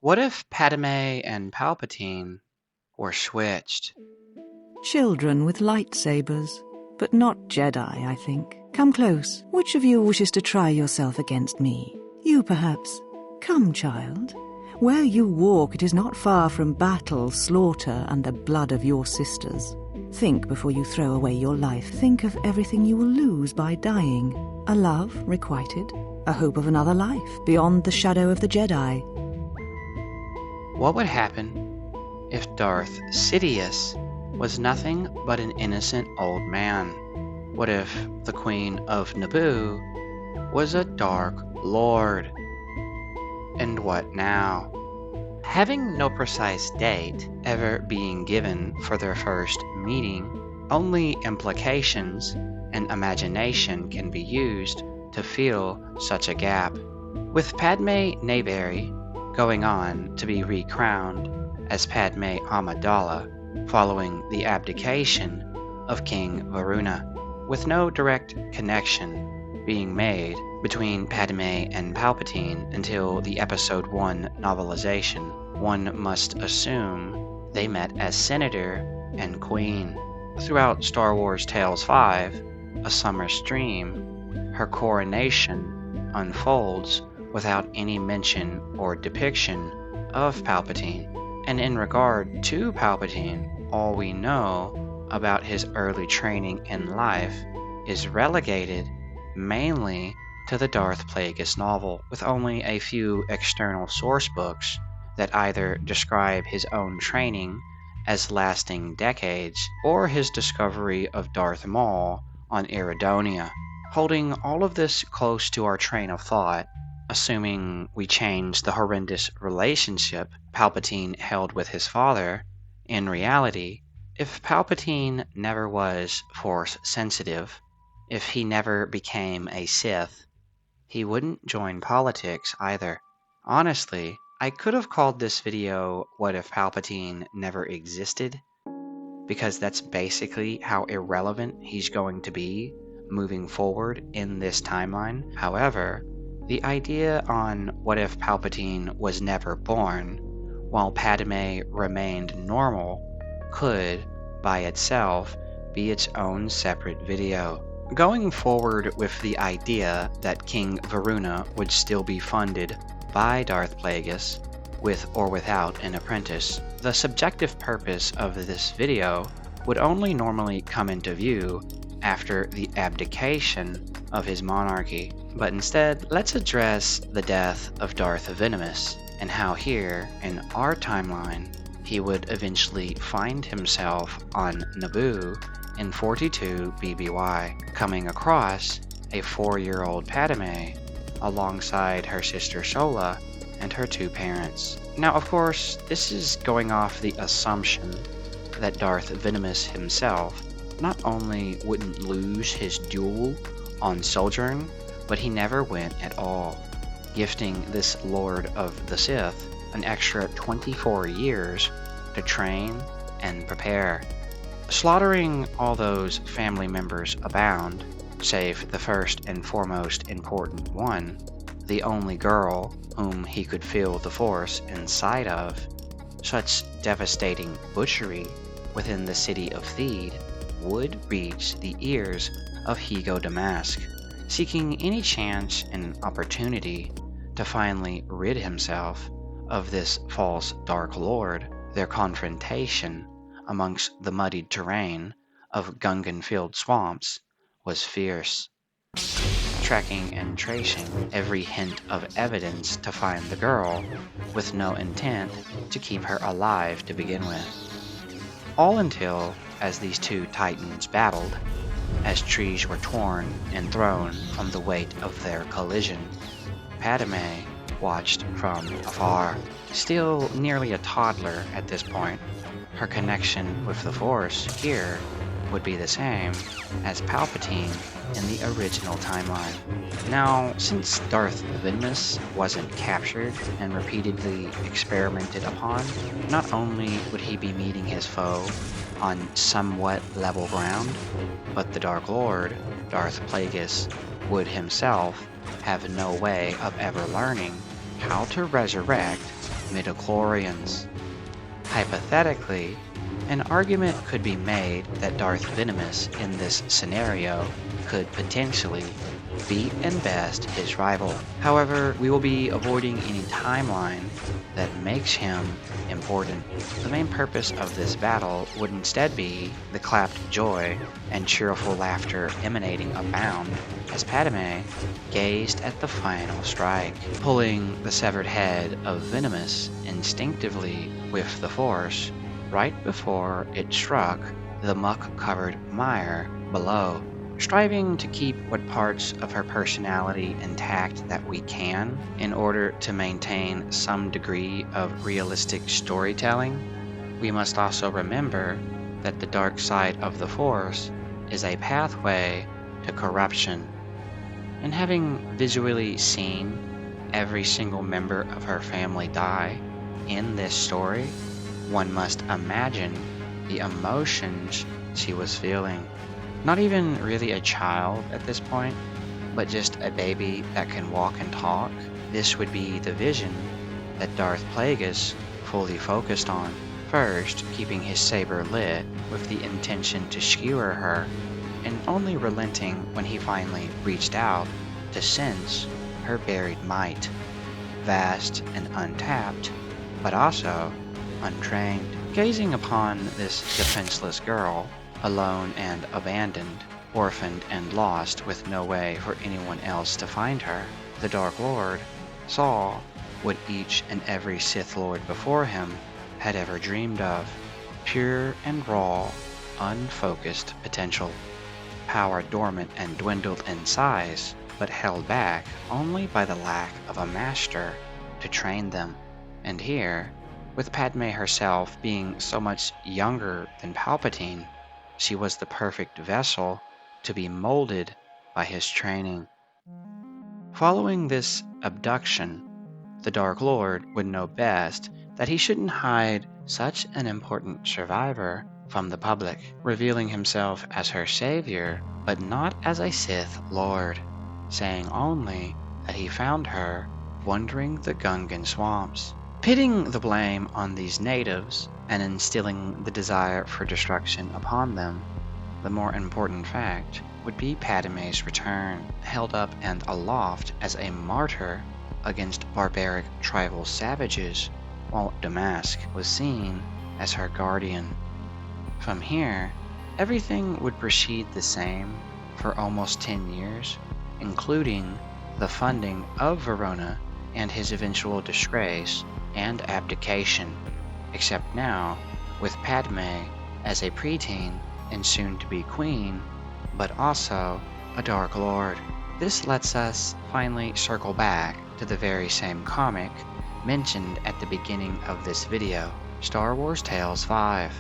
What if Padme and Palpatine were switched? Children with lightsabers, but not Jedi, I think. Come close. Which of you wishes to try yourself against me? You, perhaps. Come, child. Where you walk, it is not far from battle, slaughter, and the blood of your sisters. Think before you throw away your life. Think of everything you will lose by dying. A love requited, a hope of another life beyond the shadow of the Jedi. What would happen if Darth Sidious was nothing but an innocent old man? What if the Queen of Naboo was a Dark Lord? And what now? Having no precise date ever being given for their first meeting, only implications and imagination can be used to fill such a gap. With Padme Naberry going on to be recrowned as Padme Amidala following the abdication of King Varuna, with no direct connection being made between Padme and Palpatine until the Episode 1 novelization, one must assume they met as Senator and Queen. Throughout Star Wars Tales 5, A Summer's Dream, her coronation unfolds without any mention or depiction of Palpatine. And in regard to Palpatine, all we know about his early training in life is relegated mainly to the Darth Plagueis novel, with only a few external source books that either describe his own training as lasting decades or his discovery of Darth Maul on Eridonia. Holding all of this close to our train of thought, assuming we change the horrendous relationship Palpatine held with his father, in reality, if Palpatine never was Force sensitive, if he never became a Sith, he wouldn't join politics either. Honestly, I could have called this video What If Palpatine Never Existed? Because that's basically how irrelevant he's going to be moving forward in this timeline. However, the idea on what if Palpatine was never born, while Padme remained normal, could, by itself, be its own separate video. Going forward with the idea that King Varuna would still be funded by Darth Plagueis, with or without an apprentice, the subjective purpose of this video would only normally come into view after the abdication of his monarchy. But instead, let's address the death of Darth Venomous, and how here, in our timeline, he would eventually find himself on Naboo in 42 BBY, coming across a 4-year-old Padme alongside her sister Shola and her two parents. Now, of course, this is going off the assumption that Darth Venomous himself not only wouldn't lose his duel on Sojourn, but he never went at all, gifting this Lord of the Sith an extra 24 years to train and prepare. Slaughtering all those family members abound, save the first and foremost important one, the only girl whom he could feel the Force inside of. Such devastating butchery within the city of Theed would reach the ears of Higo Damask, seeking any chance and opportunity to finally rid himself of this false Dark Lord. Their confrontation amongst the muddied terrain of Gungan-filled swamps was fierce, tracking and tracing every hint of evidence to find the girl, with no intent to keep her alive to begin with. All until, as these two titans battled, as trees were torn and thrown from the weight of their collision, Padme watched from afar. Still nearly a toddler at this point, her connection with the Force here would be the same as Palpatine in the original timeline. Now, since Darth Venomous wasn't captured and repeatedly experimented upon, not only would he be meeting his foe on somewhat level ground, but the Dark Lord, Darth Plagueis, would himself have no way of ever learning how to resurrect midichlorians. Hypothetically, an argument could be made that Darth Venomous in this scenario could potentially beat and best his rival. However, we will be avoiding any timeline that makes him important. The main purpose of this battle would instead be the clapped joy and cheerful laughter emanating abound as Padme gazed at the final strike, pulling the severed head of Venomous instinctively with the Force right before it struck the muck-covered mire below. Striving to keep what parts of her personality intact that we can in order to maintain some degree of realistic storytelling, we must also remember that the dark side of the Force is a pathway to corruption. And having visually seen every single member of her family die in this story, one must imagine the emotions she was feeling. Not even really a child at this point, but just a baby that can walk and talk. This would be the vision that Darth Plagueis fully focused on. First, keeping his saber lit with the intention to skewer her, and only relenting when he finally reached out to sense her buried might. Vast and untapped, but also untrained. Gazing upon this defenseless girl, alone and abandoned, orphaned and lost with no way for anyone else to find her, the Dark Lord saw what each and every Sith Lord before him had ever dreamed of: pure and raw, unfocused potential. Power dormant and dwindled in size, but held back only by the lack of a master to train them. And here, with Padme herself being so much younger than Palpatine, she was the perfect vessel to be molded by his training. Following this abduction, the Dark Lord would know best that he shouldn't hide such an important survivor from the public, revealing himself as her savior, but not as a Sith Lord, saying only that he found her wandering the Gungan swamps. Pitting the blame on these natives and instilling the desire for destruction upon them, the more important fact would be Padme's return, held up and aloft as a martyr against barbaric tribal savages, while Damask was seen as her guardian. From here, everything would proceed the same for almost 10 years, including the funding of Verona and his eventual disgrace and abdication, except now with Padme as a preteen and soon to be queen, but also a Dark Lord. This lets us finally circle back to the very same comic mentioned at the beginning of this video, Star Wars Tales 5,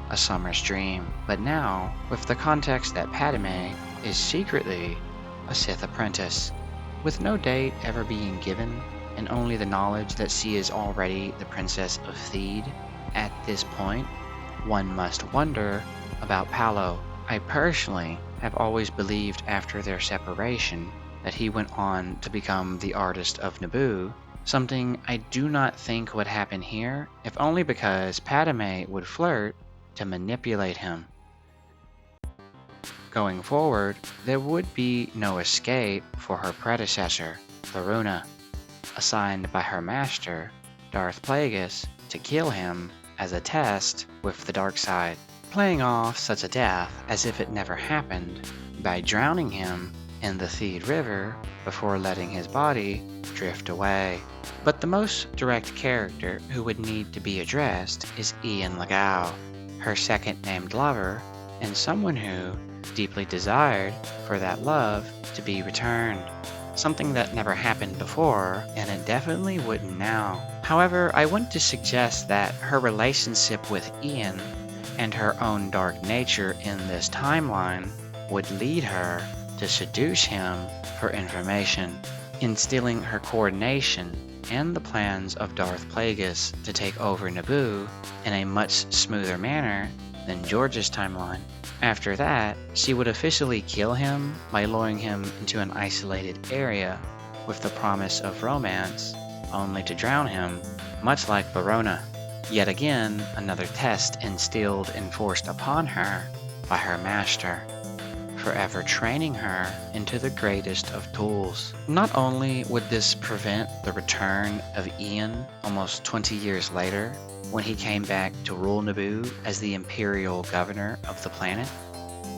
A Summer's Dream, but now with the context that Padme is secretly a Sith apprentice, with no date ever being given and only the knowledge that she is already the Princess of Theed. At this point, one must wonder about Palo. I personally have always believed after their separation that he went on to become the artist of Naboo, something I do not think would happen here, if only because Padme would flirt to manipulate him. Going forward, there would be no escape for her predecessor, Verona, assigned by her master, Darth Plagueis, to kill him as a test with the dark side, playing off such a death as if it never happened by drowning him in the Theed River before letting his body drift away. But the most direct character who would need to be addressed is Ian Legao, her second-named lover, and someone who deeply desired for that love to be returned. Something that never happened before, and it definitely wouldn't now. However, I want to suggest that her relationship with Ian and her own dark nature in this timeline would lead her to seduce him for information, instilling her coordination and the plans of Darth Plagueis to take over Naboo in a much smoother manner than George's timeline. After that, she would officially kill him by luring him into an isolated area with the promise of romance only to drown him, much like Verona. Yet again, another test instilled and forced upon her by her master, forever training her into the greatest of tools. Not only would this prevent the return of Ian almost 20 years later, when he came back to rule Naboo as the imperial governor of the planet,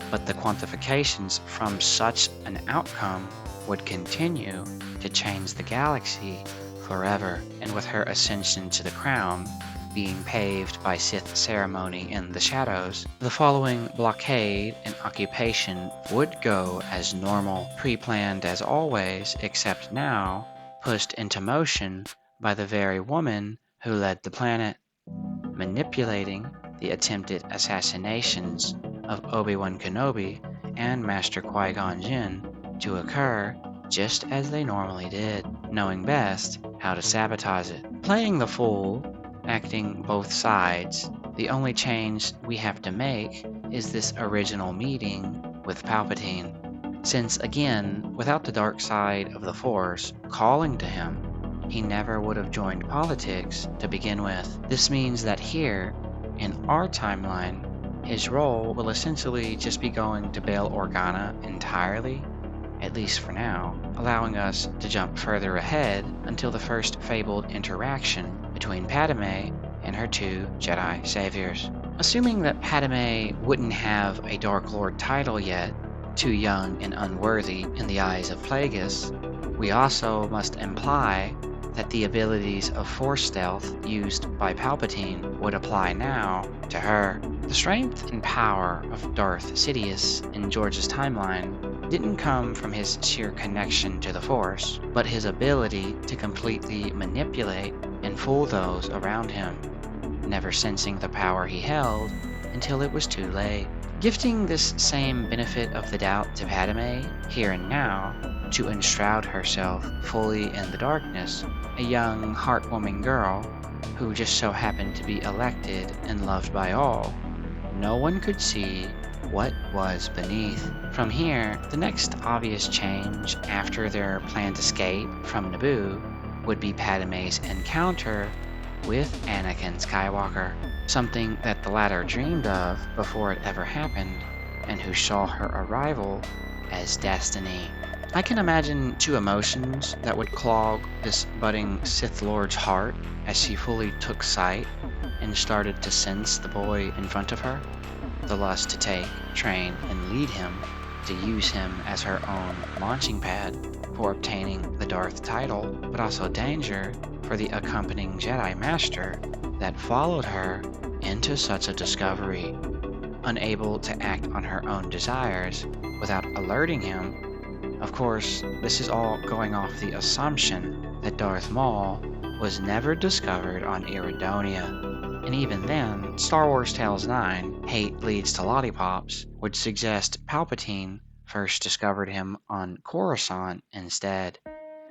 but the quantifications from such an outcome would continue to change the galaxy forever. And with her ascension to the crown being paved by Sith ceremony in the shadows, the following blockade and occupation would go as normal, pre-planned as always, except now pushed into motion by the very woman who led the planet, manipulating the attempted assassinations of Obi-Wan Kenobi and Master Qui-Gon Jinn to occur just as they normally did, knowing best how to sabotage it. Playing the fool, acting both sides, the only change we have to make is this original meeting with Palpatine. Since again, without the dark side of the Force calling to him, he never would have joined politics to begin with. This means that here, in our timeline, his role will essentially just be going to Bail Organa entirely, at least for now, allowing us to jump further ahead until the first fabled interaction between Padme and her two Jedi saviors. Assuming that Padme wouldn't have a Dark Lord title yet, too young and unworthy in the eyes of Plagueis, we also must imply that the abilities of Force stealth used by Palpatine would apply now to her. The strength and power of Darth Sidious in George's timeline didn't come from his sheer connection to the Force, but his ability to completely manipulate and fool those around him, never sensing the power he held until it was too late. Gifting this same benefit of the doubt to Padme, here and now, to enshroud herself fully in the darkness, a young, heartwarming girl who just so happened to be elected and loved by all. No one could see what was beneath. From here, the next obvious change after their planned escape from Naboo would be Padme's encounter with Anakin Skywalker, something that the latter dreamed of before it ever happened, and who saw her arrival as destiny. I can imagine two emotions that would clog this budding Sith Lord's heart as she fully took sight and started to sense the boy in front of her. The lust to take, train, and lead him, to use him as her own launching pad for obtaining the Darth title, but also danger for the accompanying Jedi Master that followed her into such a discovery. Unable to act on her own desires without alerting him. Of course, this is all going off the assumption that Darth Maul was never discovered on Iridonia. And even then, Star Wars Tales 9, Hate Leads to Lollipops, would suggest Palpatine first discovered him on Coruscant instead.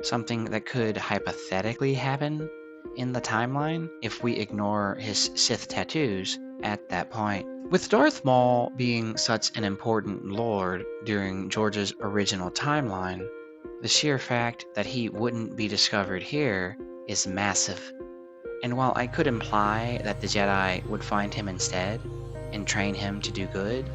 Something that could hypothetically happen in the timeline if we ignore his Sith tattoos at that point. With Darth Maul being such an important lord during George's original timeline, the sheer fact that he wouldn't be discovered here is massive. And while I could imply that the Jedi would find him instead and train him to do good,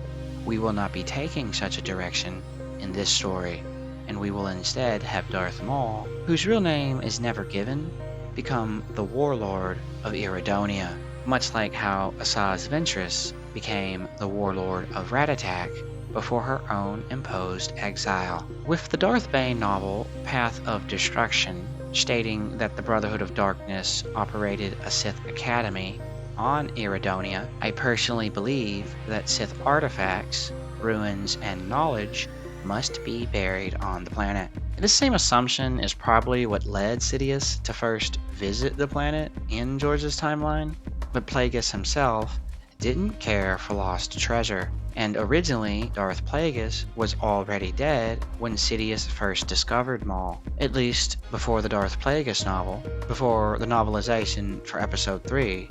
we will not be taking such a direction in this story, and we will instead have Darth Maul, whose real name is never given, become the warlord of Iridonia, much like how Asajj Ventress became the warlord of Ratatak before her own imposed exile. With the Darth Bane novel Path of Destruction stating that the Brotherhood of Darkness operated a Sith Academy on Iridonia, I personally believe that Sith artifacts, ruins, and knowledge must be buried on the planet. This same assumption is probably what led Sidious to first visit the planet in George's timeline, but Plagueis himself didn't care for lost treasure, and originally Darth Plagueis was already dead when Sidious first discovered Maul, at least before the Darth Plagueis novel, before the novelization for Episode 3,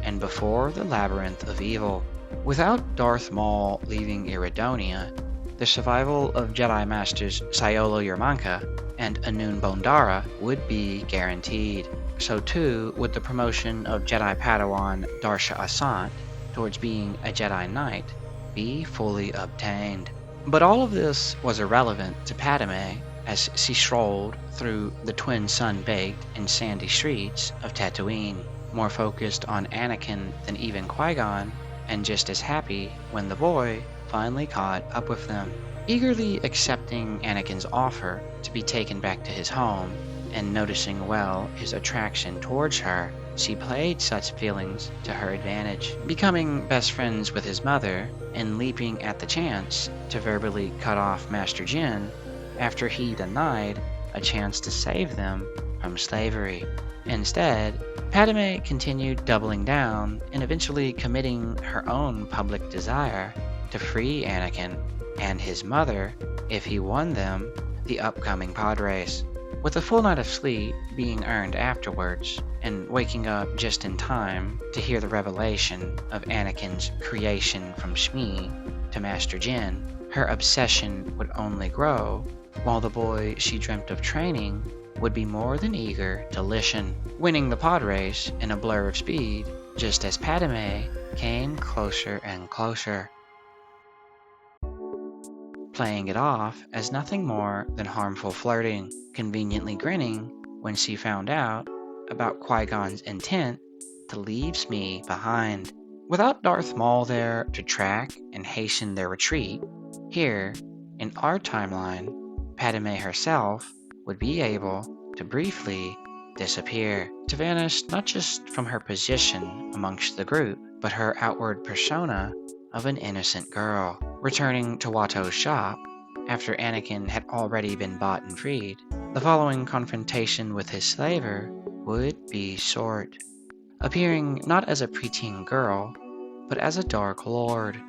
and before the Labyrinth of Evil. Without Darth Maul leaving Iridonia, the survival of Jedi Masters Siolo Yermanka and Anun Bondara would be guaranteed. So too would the promotion of Jedi Padawan Darsha Asant towards being a Jedi Knight be fully obtained. But all of this was irrelevant to Padme as she strolled through the twin sun-baked and sandy streets of Tatooine, more focused on Anakin than even Qui-Gon, and just as happy when the boy finally caught up with them. Eagerly accepting Anakin's offer to be taken back to his home, and noticing well his attraction towards her, she played such feelings to her advantage, becoming best friends with his mother and leaping at the chance to verbally cut off Master Jin after he denied a chance to save them from slavery. Instead, Padme continued doubling down and eventually committing her own public desire to free Anakin and his mother if he won them the upcoming pod race. With a full night of sleep being earned afterwards, and waking up just in time to hear the revelation of Anakin's creation from Shmi to Master Jin, her obsession would only grow, while the boy she dreamt of training would be more than eager to listen, winning the pod race in a blur of speed just as Padme came closer and closer, playing it off as nothing more than harmful flirting, conveniently grinning when she found out about Qui-Gon's intent to leave Shmi behind. Without Darth Maul there to track and hasten their retreat, here, in our timeline, Padme herself would be able to briefly disappear, to vanish not just from her position amongst the group, but her outward persona of an innocent girl. Returning to Watto's shop, after Anakin had already been bought and freed, the following confrontation with his slaver would be short, appearing not as a preteen girl, but as a Dark Lord,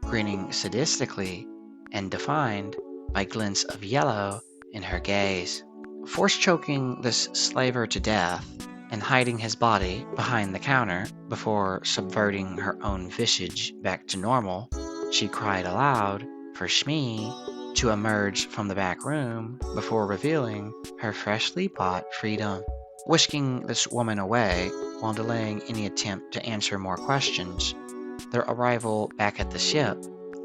grinning sadistically and defined by glints of yellow in her gaze. Force choking this slaver to death and hiding his body behind the counter before subverting her own visage back to normal, she cried aloud for Shmi to emerge from the back room before revealing her freshly bought freedom. Whisking this woman away while delaying any attempt to answer more questions, their arrival back at the ship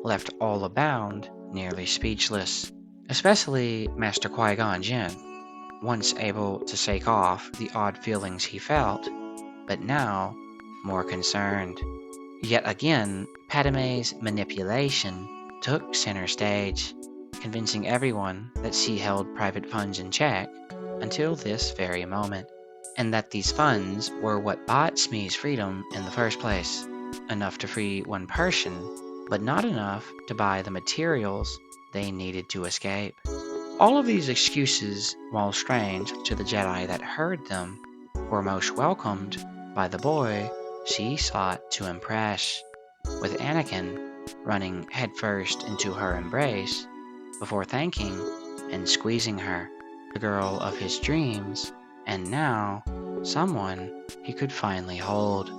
left all abound nearly speechless, especially Master Qui-Gon Jinn, once able to shake off the odd feelings he felt, but now more concerned. Yet again, Padme's manipulation took center stage, convincing everyone that she held private funds in check until this very moment, and that these funds were what bought Shmi's freedom in the first place, enough to free one person, but not enough to buy the materials they needed to escape. All of these excuses, while strange to the Jedi that heard them, were most welcomed by the boy she sought to impress, with Anakin running headfirst into her embrace before thanking and squeezing her, the girl of his dreams, and now someone he could finally hold.